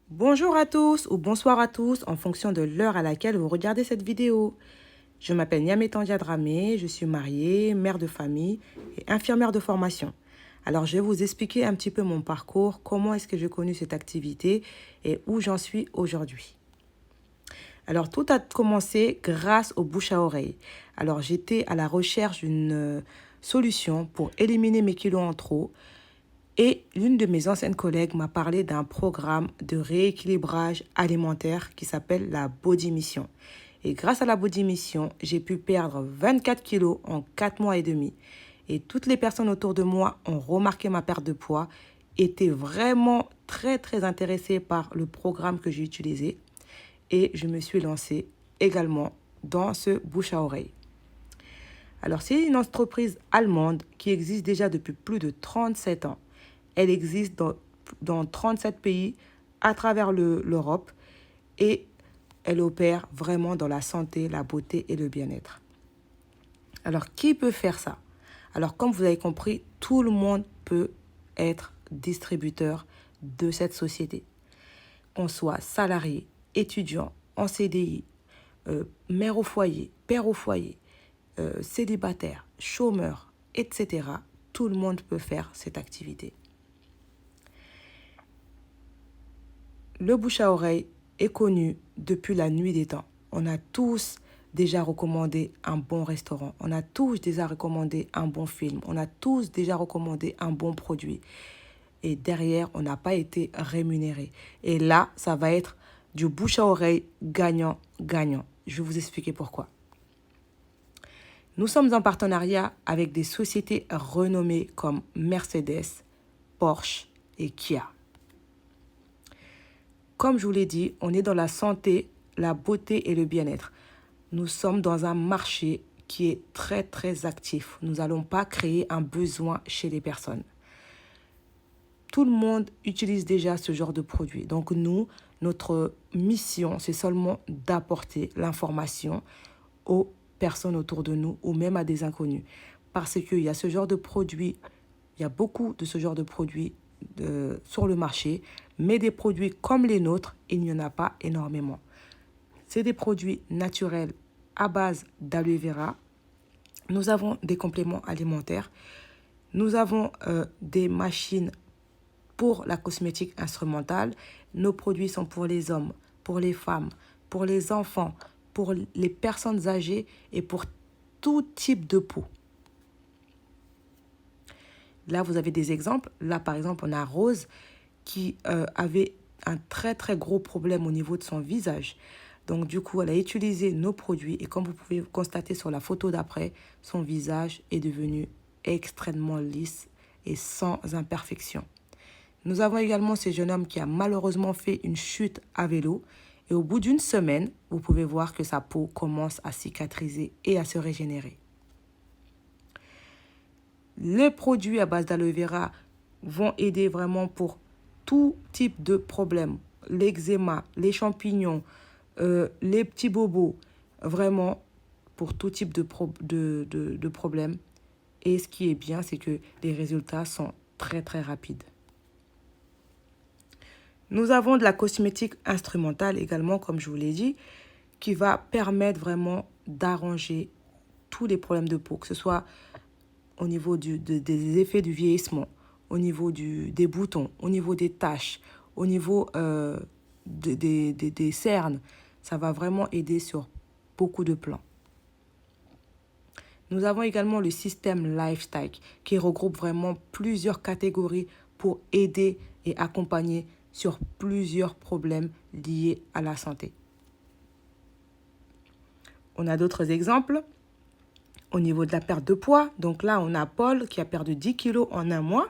Bonjour à tous ou bonsoir à tous en fonction de l'heure à laquelle vous regardez cette vidéo. Je m'appelle Niamé Tandia Dramé, je suis mariée, mère de famille et infirmière de formation. Alors je vais vous expliquer un petit peu mon parcours, comment est-ce que j'ai connu cette activité et où j'en suis aujourd'hui. Alors tout a commencé grâce au bouche à oreille. Alors j'étais à la recherche d'une solution pour éliminer mes kilos en trop. Et l'une de mes anciennes collègues m'a parlé d'un programme de rééquilibrage alimentaire qui s'appelle la Body Mission. Et grâce à la Body Mission, j'ai pu perdre 24 kilos en 4 mois et demi. Et toutes les personnes autour de moi ont remarqué ma perte de poids, étaient vraiment très intéressées par le programme que j'ai utilisé. Et je me suis lancée également dans ce bouche à oreille. Alors, c'est une entreprise allemande qui existe déjà depuis plus de 37 ans. Elle existe dans 37 pays à travers l'Europe et elle opère vraiment dans la santé, la beauté et le bien-être. Alors, qui peut faire ça? Alors, comme vous avez compris, tout le monde peut être distributeur de cette société. Qu'on soit salarié, étudiant, en CDI, mère au foyer, père au foyer, célibataire, chômeur, etc. Tout le monde peut faire cette activité. Le bouche à oreille est connu depuis la nuit des temps. On a tous déjà recommandé un bon restaurant. On a tous déjà recommandé un bon film. On a tous déjà recommandé un bon produit. Et derrière, on n'a pas été rémunéré. Et là, ça va être du bouche à oreille gagnant-gagnant. Je vais vous expliquer pourquoi. Nous sommes en partenariat avec des sociétés renommées comme Mercedes, Porsche et Kia. Comme je vous l'ai dit, on est dans la santé, la beauté et le bien-être. Nous sommes dans un marché qui est très actif. Nous n'allons pas créer un besoin chez les personnes. Tout le monde utilise déjà ce genre de produit. Donc nous, notre mission, c'est seulement d'apporter l'information aux personnes autour de nous ou même à des inconnus. Parce qu'il y a ce genre de produit, il y a beaucoup de ce genre de produits sur le marché, mais des produits comme les nôtres, il n'y en a pas énormément. C'est des produits naturels à base d'aloe vera. Nous avons des compléments alimentaires. Nous avons des machines pour la cosmétique instrumentale. Nos produits sont pour les hommes, pour les femmes, pour les enfants, pour les personnes âgées et pour tout type de peau. Là, vous avez des exemples. Là, par exemple, on a Rose qui avait un très gros problème au niveau de son visage. Donc, du coup, elle a utilisé nos produits et comme vous pouvez constater sur la photo d'après, son visage est devenu extrêmement lisse et sans imperfection. Nous avons également ce jeune homme qui a malheureusement fait une chute à vélo et au bout d'une semaine, vous pouvez voir que sa peau commence à cicatriser et à se régénérer. Les produits à base d'aloe vera vont aider vraiment pour tout type de problème. L'eczéma, les champignons, les petits bobos, vraiment pour tout type de problème. Et ce qui est bien, c'est que les résultats sont très rapides. Nous avons de la cosmétique instrumentale également, comme je vous l'ai dit, qui va permettre vraiment d'arranger tous les problèmes de peau, que ce soit au niveau des effets du vieillissement, au niveau des boutons, au niveau des taches, au niveau des cernes. Ça va vraiment aider sur beaucoup de plans. Nous avons également le système Lifestyle qui regroupe vraiment plusieurs catégories pour aider et accompagner sur plusieurs problèmes liés à la santé. On a d'autres exemples. Au niveau de la perte de poids, donc là, on a Paul qui a perdu 10 kilos en un mois.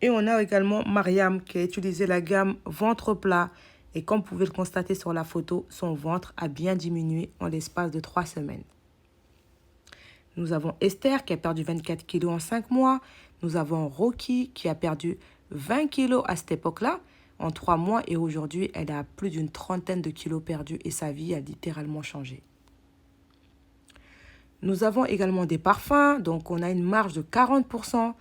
Et on a également Mariam qui a utilisé la gamme ventre plat. Et comme vous pouvez le constater sur la photo, son ventre a bien diminué en l'espace de 3 semaines. Nous avons Esther qui a perdu 24 kilos en 5 mois. Nous avons Rocky qui a perdu 20 kilos à cette époque-là en 3 mois. Et aujourd'hui, elle a plus d'une trentaine de kilos perdus et sa vie a littéralement changé. Nous avons également des parfums, donc on a une marge de 40%,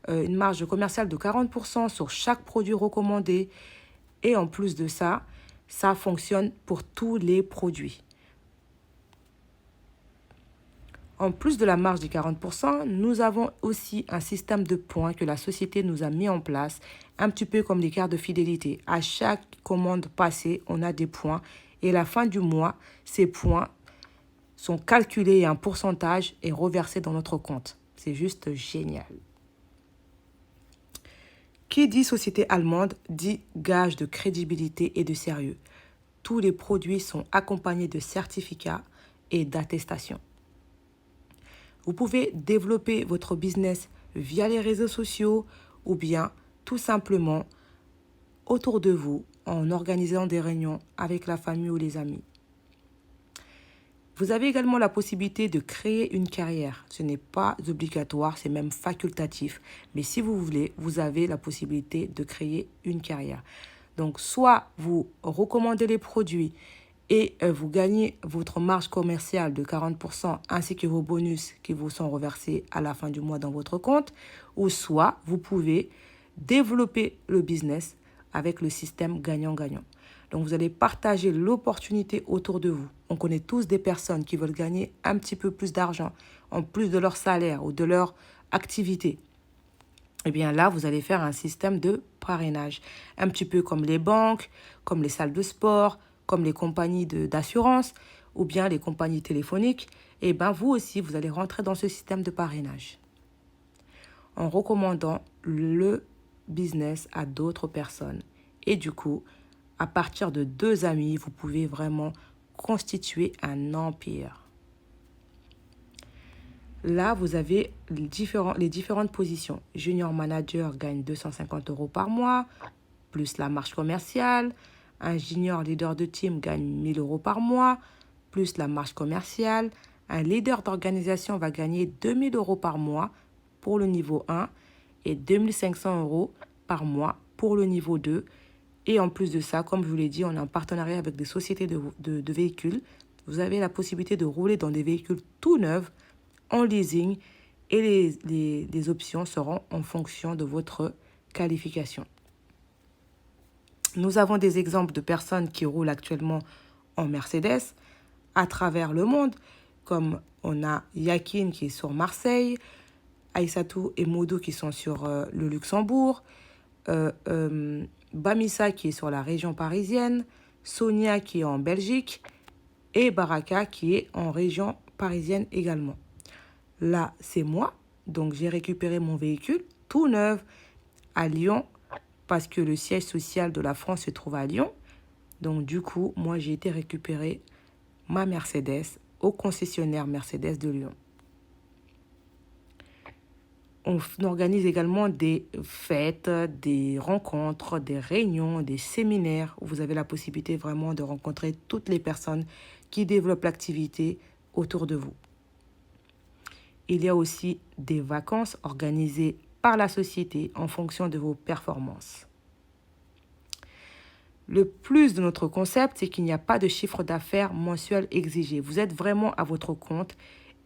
une marge commerciale de 40% sur chaque produit recommandé. Et en plus de ça, ça fonctionne pour tous les produits. En plus de la marge des 40%, nous avons aussi un système de points que la société nous a mis en place, un petit peu comme des cartes de fidélité. À chaque commande passée, on a des points et à la fin du mois, ces points sont calculés et un pourcentage est reversé dans notre compte. C'est juste génial. Qui dit société allemande dit gage de crédibilité et de sérieux. Tous les produits sont accompagnés de certificats et d'attestations. Vous pouvez développer votre business via les réseaux sociaux ou bien tout simplement autour de vous en organisant des réunions avec la famille ou les amis. Vous avez également la possibilité de créer une carrière. Ce n'est pas obligatoire, c'est même facultatif. Mais si vous voulez, vous avez la possibilité de créer une carrière. Donc, soit vous recommandez les produits et vous gagnez votre marge commerciale de 40% ainsi que vos bonus qui vous sont reversés à la fin du mois dans votre compte, ou soit vous pouvez développer le business avec le système gagnant-gagnant. Donc, vous allez partager l'opportunité autour de vous. On connaît tous des personnes qui veulent gagner un petit peu plus d'argent en plus de leur salaire ou de leur activité. Eh bien là, vous allez faire un système de parrainage, un petit peu comme les banques, comme les salles de sport, comme les compagnies d'assurance ou bien les compagnies téléphoniques. Eh bien, vous aussi, vous allez rentrer dans ce système de parrainage en recommandant le business à d'autres personnes. Et du coup, à partir de 2 amis, vous pouvez vraiment constituer un empire. Là, vous avez les différentes positions. Junior manager gagne 250 € par mois, plus la marge commerciale. Un junior leader de team gagne 1 000 € par mois, plus la marge commerciale. Un leader d'organisation va gagner 2 000 € par mois pour le niveau 1 et 2 500 € par mois pour le niveau 2. Et en plus de ça, comme je vous l'ai dit, on est en partenariat avec des sociétés de véhicules. Vous avez la possibilité de rouler dans des véhicules tout neufs en leasing et les options seront en fonction de votre qualification. Nous avons des exemples de personnes qui roulent actuellement en Mercedes à travers le monde, comme on a Yakin qui est sur Marseille, Aïssatou et Moudou qui sont sur le Luxembourg, Bamissa qui est sur la région parisienne, Sonia qui est en Belgique et Baraka qui est en région parisienne également. Là, c'est moi, donc j'ai récupéré mon véhicule tout neuf à Lyon parce que le siège social de la France se trouve à Lyon. Donc du coup, moi j'ai été récupérer ma Mercedes au concessionnaire Mercedes de Lyon. On organise également des fêtes, des rencontres, des réunions, des séminaires où vous avez la possibilité vraiment de rencontrer toutes les personnes qui développent l'activité autour de vous. Il y a aussi des vacances organisées par la société en fonction de vos performances. Le plus de notre concept, c'est qu'il n'y a pas de chiffre d'affaires mensuel exigé. Vous êtes vraiment à votre compte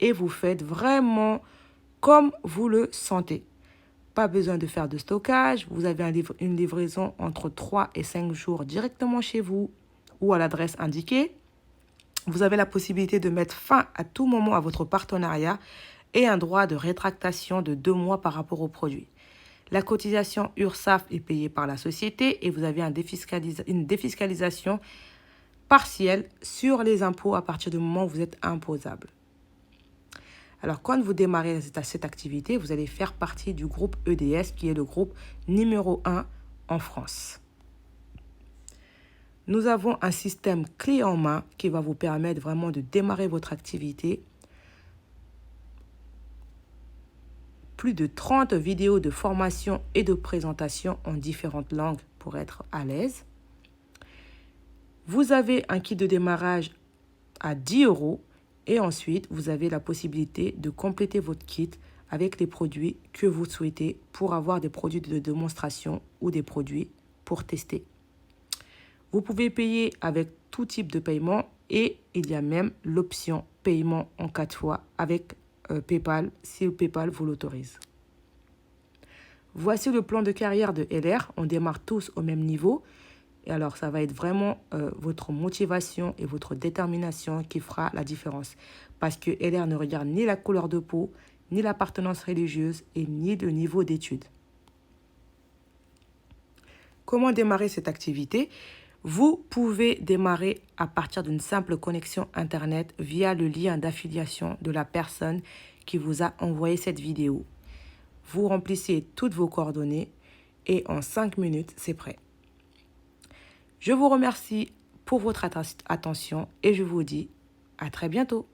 et vous faites vraiment comme vous le sentez. Pas besoin de faire de stockage. Vous avez une livraison entre 3 et 5 jours directement chez vous ou à l'adresse indiquée. Vous avez la possibilité de mettre fin à tout moment à votre partenariat et un droit de rétractation de 2 mois par rapport au produit. La cotisation URSSAF est payée par la société et vous avez une défiscalisation partielle sur les impôts à partir du moment où vous êtes imposable. Alors, quand vous démarrez cette activité, vous allez faire partie du groupe EDS, qui est le groupe numéro 1 en France. Nous avons un système clé en main qui va vous permettre vraiment de démarrer votre activité. Plus de 30 vidéos de formation et de présentation en différentes langues pour être à l'aise. Vous avez un kit de démarrage à 10 € et ensuite, vous avez la possibilité de compléter votre kit avec les produits que vous souhaitez pour avoir des produits de démonstration ou des produits pour tester. Vous pouvez payer avec tout type de paiement et il y a même l'option paiement en 4 fois avec PayPal si PayPal vous l'autorise. Voici le plan de carrière de LR. On démarre tous au même niveau. Et alors, ça va être vraiment votre motivation et votre détermination qui fera la différence. Parce que LR ne regarde ni la couleur de peau, ni l'appartenance religieuse et ni le niveau d'études. Comment démarrer cette activité? Vous pouvez démarrer à partir d'une simple connexion Internet via le lien d'affiliation de la personne qui vous a envoyé cette vidéo. Vous remplissez toutes vos coordonnées et en 5 minutes, c'est prêt. Je vous remercie pour votre attention et je vous dis à très bientôt.